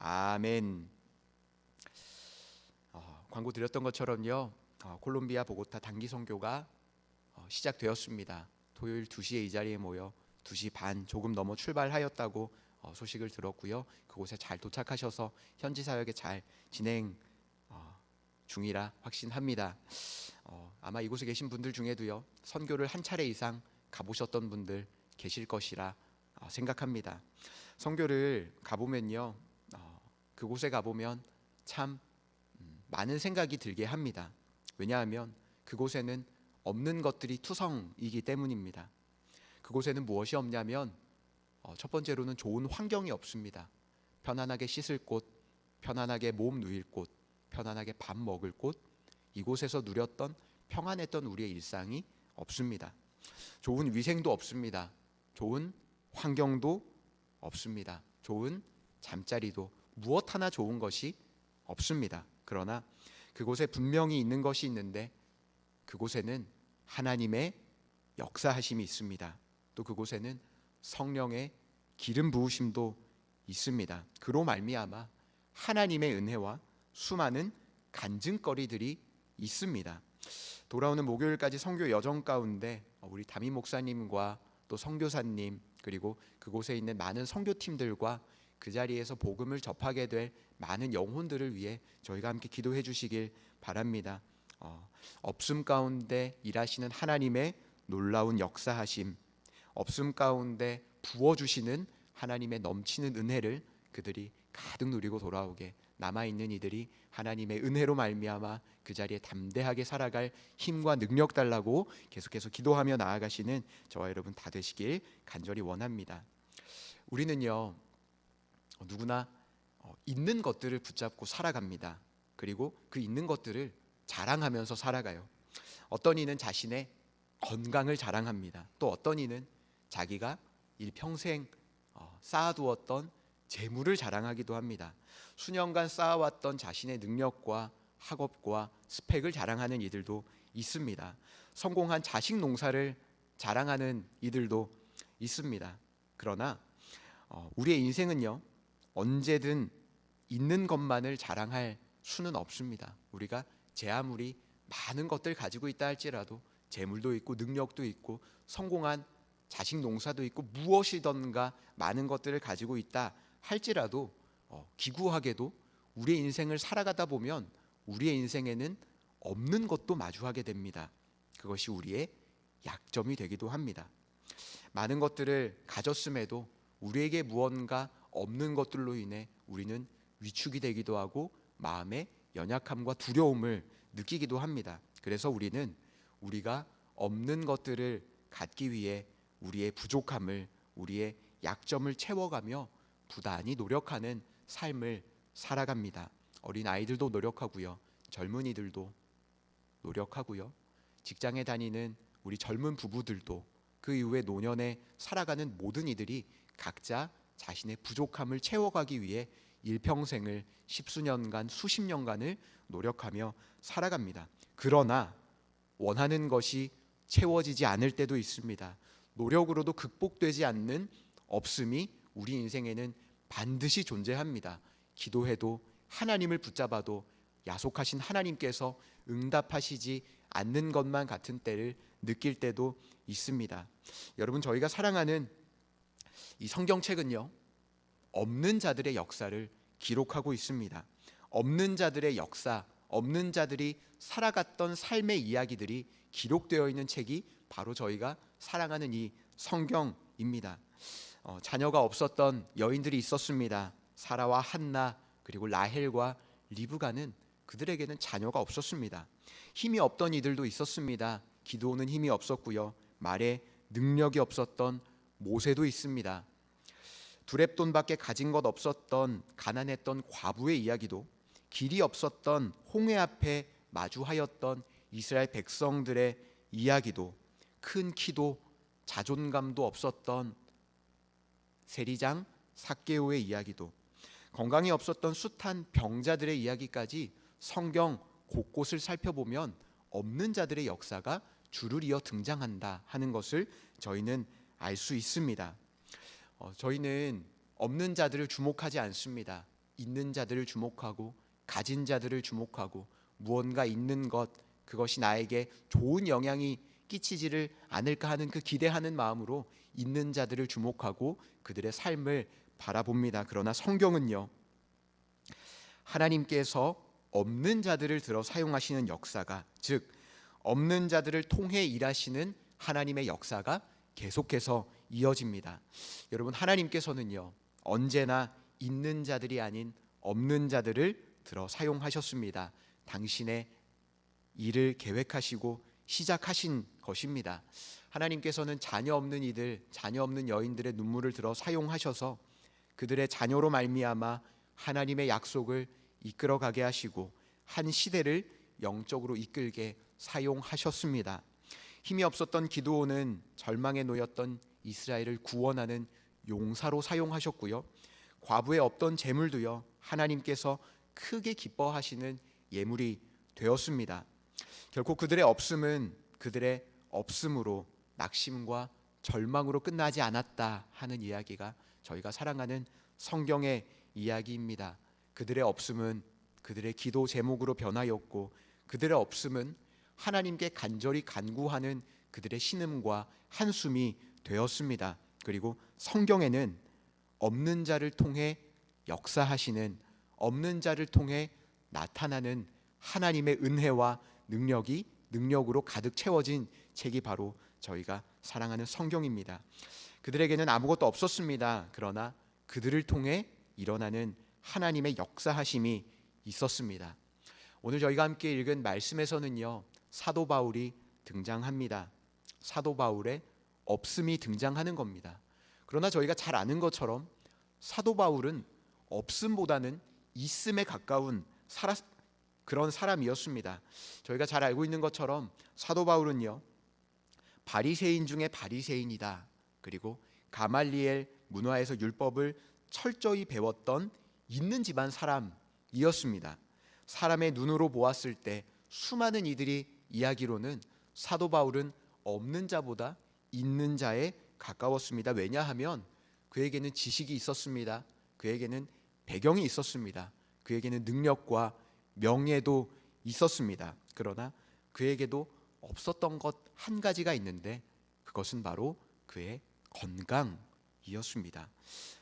아멘. 광고 드렸던 것처럼요, 콜롬비아 보고타 단기 선교가 시작되었습니다. 토요일 2시에 이 자리에 모여 2시 반 조금 넘어 출발하였다고 소식을 들었고요. 그곳에 잘 도착하셔서 현지 사역에 잘 진행 중이라 확신합니다. 아마 이곳에 계신 분들 중에도요, 선교를 한 차례 이상 가보셨던 분들 계실 것이라 생각합니다. 선교를 가보면요, 그곳에 가보면 참 많은 생각이 들게 합니다. 왜냐하면 그곳에는 없는 것들이 투성이기 때문입니다. 그곳에는 무엇이 없냐면 첫 번째로는 좋은 환경이 없습니다. 편안하게 씻을 곳, 편안하게 몸 누일 곳, 편안하게 밥 먹을 곳, 이곳에서 누렸던 평안했던 우리의 일상이 없습니다. 좋은 위생도 없습니다. 좋은 환경도 없습니다. 좋은 잠자리도 무엇 하나 좋은 것이 없습니다. 그러나 그곳에 분명히 있는 것이 있는데 그곳에는 하나님의 역사하심이 있습니다. 또 그곳에는 성령의 기름 부으심도 있습니다. 그로 말미암아 하나님의 은혜와 수많은 간증거리들이 있습니다. 돌아오는 목요일까지 선교 여정 가운데 우리 담임 목사님과 또 선교사님 그리고 그곳에 있는 많은 선교팀들과 그 자리에서 복음을 접하게 될 많은 영혼들을 위해 저희가 함께 기도해 주시길 바랍니다. 없음 가운데 일하시는 하나님의 놀라운 역사하심, 없음 가운데 부어주시는 하나님의 넘치는 은혜를 그들이 가득 누리고 돌아오게, 남아있는 이들이 하나님의 은혜로 말미암아 그 자리에 담대하게 살아갈 힘과 능력 달라고 계속해서 기도하며 나아가시는 저와 여러분 다 되시길 간절히 원합니다. 우리는요, 누구나 있는 것들을 붙잡고 살아갑니다. 그리고 그 있는 것들을 자랑하면서 살아가요. 어떤 이는 자신의 건강을 자랑합니다. 또 어떤 이는 자기가 일평생 쌓아두었던 재물을 자랑하기도 합니다. 수년간 쌓아왔던 자신의 능력과 학업과 스펙을 자랑하는 이들도 있습니다. 성공한 자식 농사를 자랑하는 이들도 있습니다. 그러나 우리의 인생은요, 언제든 있는 것만을 자랑할 수는 없습니다. 우리가 제 아무리 많은 것들 가지고 있다 할지라도 재물도 있고 능력도 있고 성공한 자식 농사도 있고 무엇이던가 많은 것들을 가지고 있다 할지라도 기구하게도 우리의 인생을 살아가다 보면 우리의 인생에는 없는 것도 마주하게 됩니다. 그것이 우리의 약점이 되기도 합니다. 많은 것들을 가졌음에도 우리에게 무언가 없는 것들로 인해 우리는 위축이 되기도 하고 마음의 연약함과 두려움을 느끼기도 합니다. 그래서 우리는 우리가 없는 것들을 갖기 위해 우리의 부족함을, 우리의 약점을 채워가며 부단히 노력하는 삶을 살아갑니다. 어린 아이들도 노력하고요, 젊은이들도 노력하고요, 직장에 다니는 우리 젊은 부부들도, 그 이후에 노년에 살아가는 모든 이들이 각자 자신의 부족함을 채워가기 위해 일평생을 십수년간, 수십 년간을 노력하며 살아갑니다. 그러나 원하는 것이 채워지지 않을 때도 있습니다. 노력으로도 극복되지 않는 없음이 우리 인생에는 반드시 존재합니다. 기도해도 하나님을 붙잡아도 야속하신 하나님께서 응답하시지 않는 것만 같은 때를 느낄 때도 있습니다. 여러분, 저희가 사랑하는 이 성경책은요, 없는 자들의 역사를 기록하고 있습니다. 없는 자들의 역사, 없는 자들이 살아갔던 삶의 이야기들이 기록되어 있는 책이 바로 저희가 사랑하는 이 성경입니다. 자녀가 없었던 여인들이 있었습니다. 사라와 한나, 그리고 라헬과 리브가는 그들에게는 자녀가 없었습니다. 힘이 없던 이들도 있었습니다. 기도는 힘이 없었고요, 말에 능력이 없었던 모세도 있습니다. 두렙돈밖에 가진 것 없었던 가난했던 과부의 이야기도, 길이 없었던 홍해 앞에 마주하였던 이스라엘 백성들의 이야기도, 큰 키도 자존감도 없었던 세리장 삭개오의 이야기도, 건강이 없었던 숱한 병자들의 이야기까지 성경 곳곳을 살펴보면 없는 자들의 역사가 줄을 이어 등장한다 하는 것을 저희는 알 수 있습니다. 저희는 없는 자들을 주목하지 않습니다. 있는 자들을 주목하고 가진 자들을 주목하고 무언가 있는 것, 그것이 나에게 좋은 영향이 끼치지를 않을까 하는 그 기대하는 마음으로 있는 자들을 주목하고 그들의 삶을 바라봅니다. 그러나 성경은요, 하나님께서 없는 자들을 들어 사용하시는 역사가, 즉 없는 자들을 통해 일하시는 하나님의 역사가 계속해서 이어집니다. 여러분, 하나님께서는요 언제나 있는 자들이 아닌 없는 자들을 들어 사용하셨습니다. 당신의 일을 계획하시고 시작하신 것입니다. 하나님께서는 자녀 없는 이들, 자녀 없는 여인들의 눈물을 들어 사용하셔서 그들의 자녀로 말미암아 하나님의 약속을 이끌어가게 하시고 한 시대를 영적으로 이끌게 사용하셨습니다. 힘이 없었던 기드온은 절망에 놓였던 이스라엘을 구원하는 용사로 사용하셨고요, 과부의 없던 재물도요 하나님께서 크게 기뻐하시는 예물이 되었습니다. 결코 그들의 없음은 그들의 없음으로 낙심과 절망으로 끝나지 않았다 하는 이야기가 저희가 사랑하는 성경의 이야기입니다. 그들의 없음은 그들의 기도 제목으로 변하였고, 그들의 없음은 하나님께 간절히 간구하는 그들의 신음과 한숨이 되었습니다. 그리고 성경에는 없는 자를 통해 역사하시는, 없는 자를 통해 나타나는 하나님의 은혜와 능력으로 가득 채워진 책이 바로 저희가 사랑하는 성경입니다. 그들에게는 아무것도 없었습니다. 그러나 그들을 통해 일어나는 하나님의 역사하심이 있었습니다. 오늘 저희가 함께 읽은 말씀에서는요 사도 바울이 등장합니다. 사도 바울의 없음이 등장하는 겁니다. 그러나 저희가 잘 아는 것처럼 사도 바울은 없음보다는 있음에 가까운 그런 사람이었습니다. 저희가 잘 알고 있는 것처럼 사도 바울은요 바리새인 중에 바리새인이다. 그리고 가말리엘 문화에서 율법을 철저히 배웠던 있는 집안 사람이었습니다. 사람의 눈으로 보았을 때 수많은 이들이 이야기로는 사도 바울은 없는 자보다 있는 자에 가까웠습니다. 왜냐하면 그에게는 지식이 있었습니다. 그에게는 배경이 있었습니다. 그에게는 능력과 명예도 있었습니다. 그러나 그에게도 없었던 것 한 가지가 있는데 그것은 바로 그의 건강이었습니다.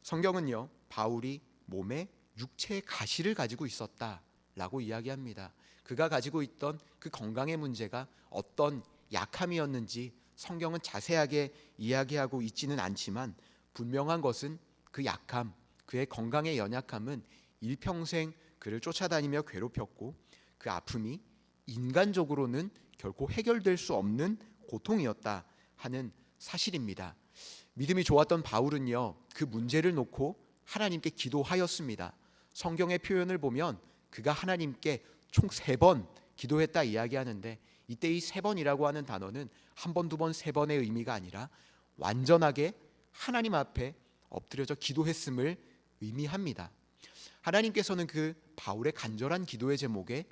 성경은요 바울이 몸에 육체의 가시를 가지고 있었다라고 이야기합니다. 그가 가지고 있던 그 건강의 문제가 어떤 약함이었는지 성경은 자세하게 이야기하고 있지는 않지만 분명한 것은 그 약함, 그의 건강의 연약함은 일평생 그를 쫓아다니며 괴롭혔고 그 아픔이 인간적으로는 결코 해결될 수 없는 고통이었다 하는 사실입니다. 믿음이 좋았던 바울은요 그 문제를 놓고 하나님께 기도하였습니다. 성경의 표현을 보면 그가 하나님께 총 3번 기도했다 이야기하는데, 이때 이 3번이라고 하는 단어는 한 번, 두 번, 3번의 의미가 아니라 완전하게 하나님 앞에 엎드려져 기도했음을 의미합니다. 하나님께서는 그 바울의 간절한 기도의 제목에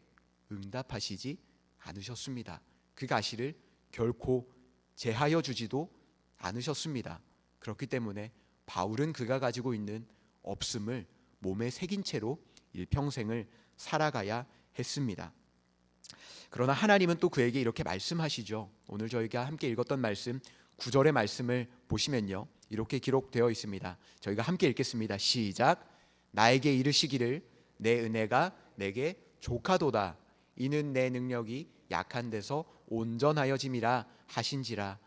응답하시지 않으셨습니다. 그 가시를 결코 제하여 주지도 않으셨습니다. 그렇기 때문에 바울은 그가 가지고 있는 없음을 몸에 새긴 채로 일평생을 살아가야 했습니다. 그러나 하나님은 또 그에게 이렇게 말씀하시죠. 오늘 저희가 함께 읽었던 말씀 9절의 말씀을 보시면요 이렇게 기록되어 있습니다. 저희가 함께 읽겠습니다. 시작. 나에게 이르시기를 내 은혜가 내게 족하도다. 이는 내 능력이 약한 데서 온전하여짐이라 하신지라.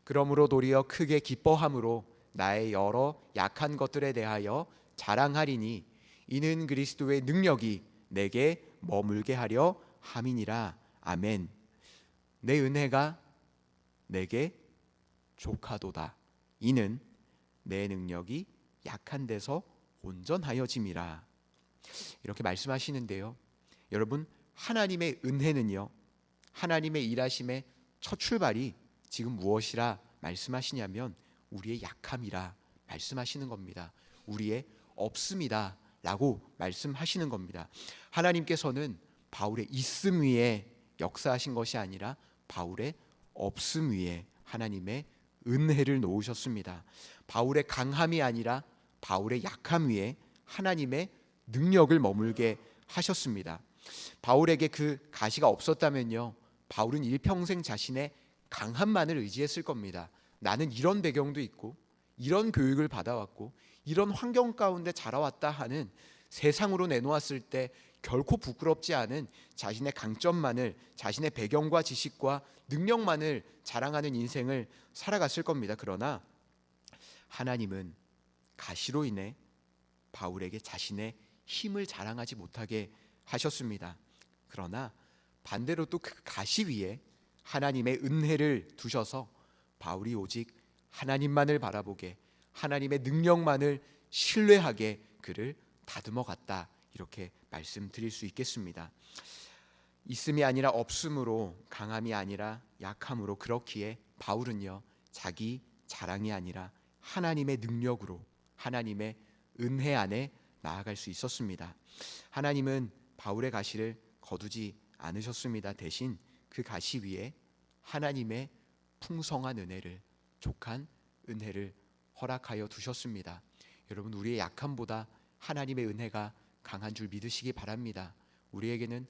그러므로 도리어 크게 기뻐함으로 나의 여러 약한 것들에 대하여 자랑하리니 이는 그리스도의 능력이 내게 머물게 하려 함이니라. 아멘. 내 은혜가 내게 족하도다. 이는 내 능력이 약한 데서 온전하여짐이라. 이렇게 말씀하시는데요, 여러분, 하나님의 은혜는요 하나님의 일하심의 첫 출발이 지금 무엇이라 말씀하시냐면 우리의 약함이라 말씀하시는 겁니다. 우리의 없음이다 라고 말씀하시는 겁니다. 하나님께서는 바울의 있음 위에 역사하신 것이 아니라 바울의 없음 위에 하나님의 은혜를 놓으셨습니다. 바울의 강함이 아니라 바울의 약함 위에 하나님의 능력을 머물게 하셨습니다. 바울에게 그 가시가 없었다면요, 바울은 일평생 자신의 강함만을 의지했을 겁니다. 나는 이런 배경도 있고 이런 교육을 받아왔고 이런 환경 가운데 자라왔다 하는, 세상으로 내놓았을 때 결코 부끄럽지 않은 자신의 강점만을, 자신의 배경과 지식과 능력만을 자랑하는 인생을 살아갔을 겁니다. 그러나 하나님은 가시로 인해 바울에게 자신의 힘을 자랑하지 못하게 하셨습니다. 그러나 반대로 또 그 가시 위에 하나님의 은혜를 두셔서 바울이 오직 하나님만을 바라보게, 하나님의 능력만을 신뢰하게 그를 다듬어 갔다, 이렇게 말씀드릴 수 있겠습니다. 있음이 아니라 없음으로, 강함이 아니라 약함으로, 그렇기에 바울은요, 자기 자랑이 아니라 하나님의 능력으로, 하나님의 은혜 안에 나아갈 수 있었습니다. 하나님은 바울의 가시를 거두지 않으셨습니다. 대신 그 가시 위에 하나님의 풍성한 은혜를, 족한 은혜를 허락하여 두셨습니다. 여러분, 우리의 약함보다 하나님의 은혜가 강한 줄 믿으시기 바랍니다. 우리에게는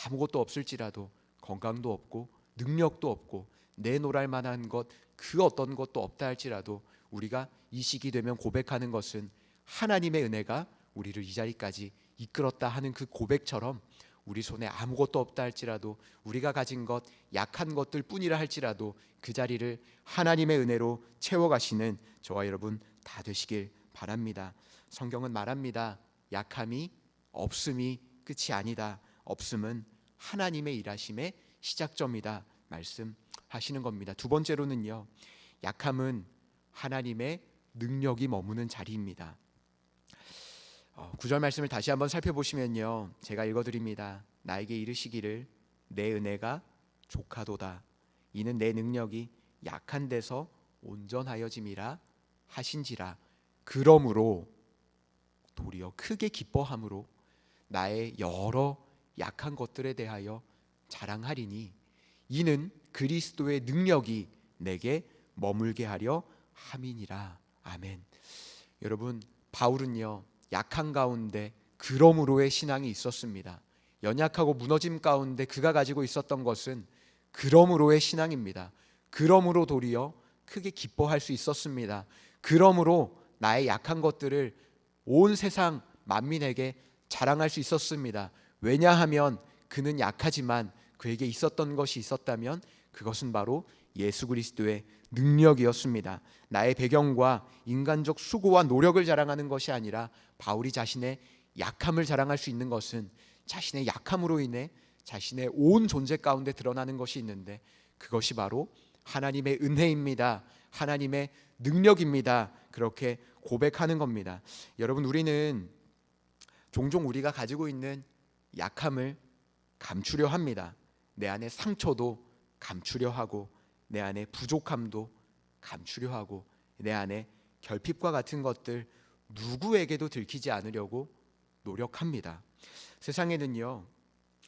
아무것도 없을지라도, 건강도 없고 능력도 없고 내놓을 만한 것 그 어떤 것도 없다 할지라도, 우리가 이 시기 되면 고백하는 것은 하나님의 은혜가 우리를 이 자리까지 이끌었다 하는 그 고백처럼, 우리 손에 아무것도 없다 할지라도, 우리가 가진 것 약한 것들 뿐이라 할지라도 그 자리를 하나님의 은혜로 채워가시는 저와 여러분 다 되시길 바랍니다. 성경은 말합니다. 약함이 없음이 끝이 아니다. 없음은 하나님의 일하심의 시작점이다 말씀하시는 겁니다. 두 번째로는요, 약함은 하나님의 능력이 머무는 자리입니다. 9절 말씀을 다시 한번 살펴보시면요, 제가 읽어드립니다. 나에게 이르시기를 내 은혜가 족하도다. 이는 내 능력이 약한 데서 온전하여짐이라 하신지라. 그러므로 도리어 크게 기뻐함으로 나의 여러 약한 것들에 대하여 자랑하리니 이는 그리스도의 능력이 내게 머물게 하려 함이니라. 아멘. 여러분, 바울은요, 약한 가운데 그러므로의 신앙이 있었습니다. 연약하고 무너짐 가운데 그가 가지고 있었던 것은 그러므로의 신앙입니다. 그러므로 도리어 크게 기뻐할 수 있었습니다. 그러므로 나의 약한 것들을 온 세상 만민에게 자랑할 수 있었습니다. 왜냐하면 그는 약하지만 그에게 있었던 것이 있었다면 그것은 바로 예수 그리스도의 능력이었습니다. 나의 배경과 인간적 수고와 노력을 자랑하는 것이 아니라, 바울이 자신의 약함을 자랑할 수 있는 것은 자신의 약함으로 인해 자신의 온 존재 가운데 드러나는 것이 있는데, 그것이 바로 하나님의 은혜입니다. 하나님의 능력입니다. 그렇게 고백하는 겁니다. 여러분, 우리는 종종 우리가 가지고 있는 약함을 감추려 합니다. 내 안에 상처도 감추려 하고, 내 안에 부족함도 감추려 하고, 내 안에 결핍과 같은 것들 누구에게도 들키지 않으려고 노력합니다. 세상에는요,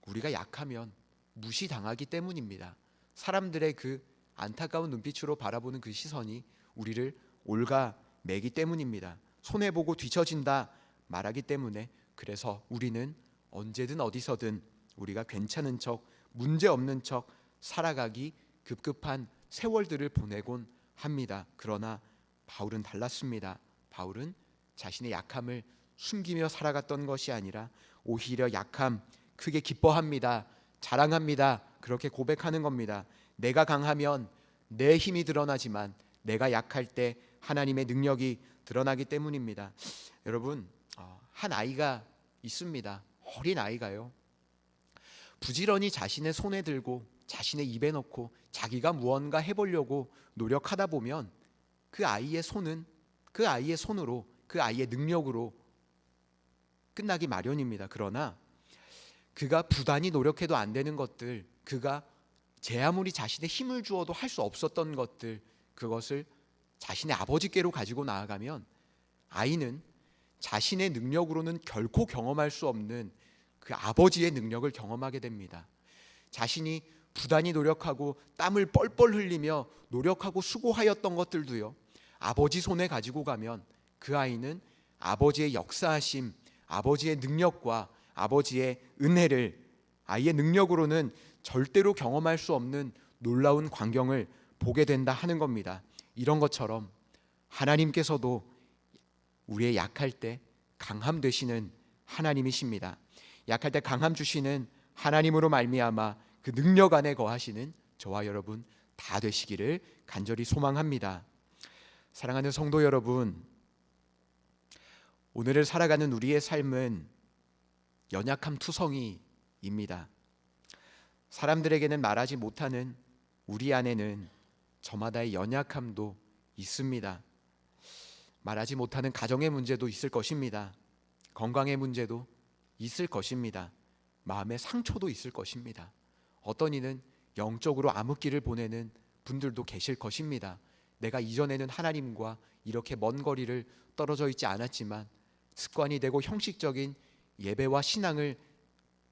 우리가 약하면 무시당하기 때문입니다. 사람들의 그 안타까운 눈빛으로 바라보는 그 시선이 우리를 올가매기 때문입니다. 손해보고 뒤처진다 말하기 때문에, 그래서 우리는 언제든 어디서든 우리가 괜찮은 척, 문제없는 척 살아가기 급급한 세월들을 보내곤 합니다. 그러나 바울은 달랐습니다. 바울은 자신의 약함을 숨기며 살아갔던 것이 아니라 오히려 약함 크게 기뻐합니다. 자랑합니다. 그렇게 고백하는 겁니다. 내가 강하면 내 힘이 드러나지만 내가 약할 때 하나님의 능력이 드러나기 때문입니다. 여러분, 한 아이가 있습니다. 어린 아이가요, 부지런히 자신의 손에 들고 자신의 입에 넣고 자기가 무언가 해보려고 노력하다 보면 그 아이의 손은 그 아이의 손으로, 그 아이의 능력으로 끝나기 마련입니다. 그러나 그가 부단히 노력해도 안 되는 것들, 그가 제 아무리 자신의 힘을 주어도 할 수 없었던 것들, 그것을 자신의 아버지께로 가지고 나아가면 아이는 자신의 능력으로는 결코 경험할 수 없는 그 아버지의 능력을 경험하게 됩니다. 자신이 부단히 노력하고 땀을 뻘뻘 흘리며 노력하고 수고하였던 것들도요, 아버지 손에 가지고 가면 그 아이는 아버지의 역사하심, 아버지의 능력과 아버지의 은혜를 아이의 능력으로는 절대로 경험할 수 없는 놀라운 광경을 보게 된다 하는 겁니다. 이런 것처럼 하나님께서도 우리의 약할 때 강함 되시는 하나님이십니다. 약할 때 강함 주시는 하나님으로 말미암아 그 능력 안에 거하시는 저와 여러분 다 되시기를 간절히 소망합니다. 사랑하는 성도 여러분, 오늘을 살아가는 우리의 삶은 연약함 투성이입니다. 사람들에게는 말하지 못하는 우리 안에는 저마다의 연약함도 있습니다. 말하지 못하는 가정의 문제도 있을 것입니다. 건강의 문제도 있을 것입니다. 마음의 상처도 있을 것입니다. 어떤 이는 영적으로 암흑기를 보내는 분들도 계실 것입니다. 내가 이전에는 하나님과 이렇게 먼 거리를 떨어져 있지 않았지만 습관이 되고 형식적인 예배와 신앙을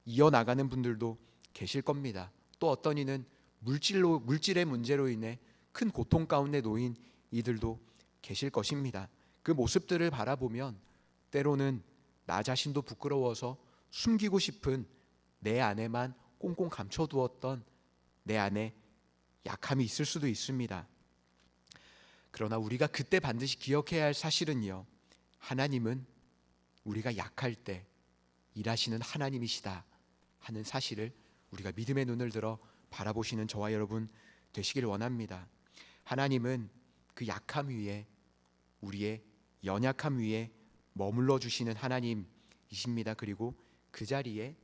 이어나가는 분들도 계실 겁니다. 또 어떤 이는 물질의 문제로 인해 큰 고통 가운데 놓인 이들도 계실 것입니다. 그 모습들을 바라보면 때로는 나 자신도 부끄러워서 숨기고 싶은 내 안에만 꽁꽁 감춰두었던 내 안에 약함이 있을 수도 있습니다. 그러나 우리가 그때 반드시 기억해야 할 사실은요, 하나님은 우리가 약할 때 일하시는 하나님이시다 하는 사실을 우리가 믿음의 눈을 들어 바라보시는 저와 여러분 되시길 원합니다. 하나님은 그 약함 위에, 우리의 연약함 위에 머물러 주시는 하나님이십니다. 그리고 그 자리에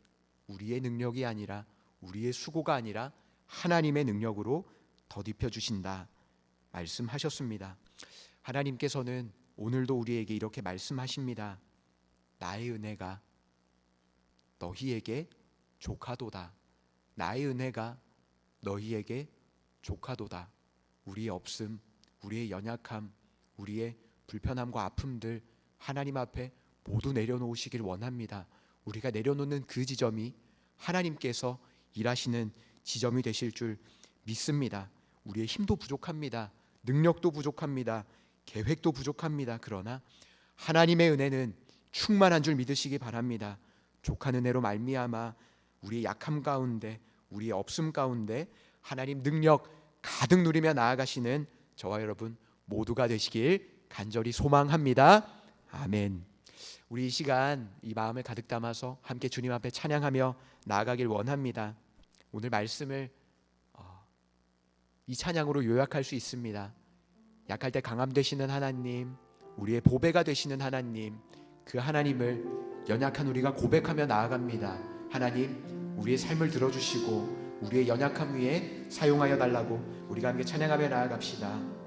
우리의 능력이 아니라, 우리의 수고가 아니라 하나님의 능력으로 덧입혀 주신다 말씀하셨습니다. 하나님께서는 오늘도 우리에게 이렇게 말씀하십니다. 나의 은혜가 너희에게 족하도다. 나의 은혜가 너희에게 족하도다. 우리의 없음, 우리의 연약함, 우리의 불편함과 아픔들 하나님 앞에 모두 내려놓으시길 원합니다. 우리가 내려놓는 그 지점이 하나님께서 일하시는 지점이 되실 줄 믿습니다. 우리의 힘도 부족합니다. 능력도 부족합니다. 계획도 부족합니다. 그러나 하나님의 은혜는 충만한 줄 믿으시기 바랍니다. 족한 은혜로 말미암아 우리의 약함 가운데, 우리의 없음 가운데 하나님 능력 가득 누리며 나아가시는 저와 여러분 모두가 되시길 간절히 소망합니다. 아멘. 우리 이 시간 이 마음을 가득 담아서 함께 주님 앞에 찬양하며 나아가길 원합니다. 오늘 말씀을 이 찬양으로 요약할 수 있습니다. 약할 때 강함 되시는 하나님, 우리의 보배가 되시는 하나님, 그 하나님을 연약한 우리가 고백하며 나아갑니다. 하나님, 우리의 삶을 들어주시고 우리의 연약함 위에 사용하여 달라고 우리가 함께 찬양하며 나아갑시다.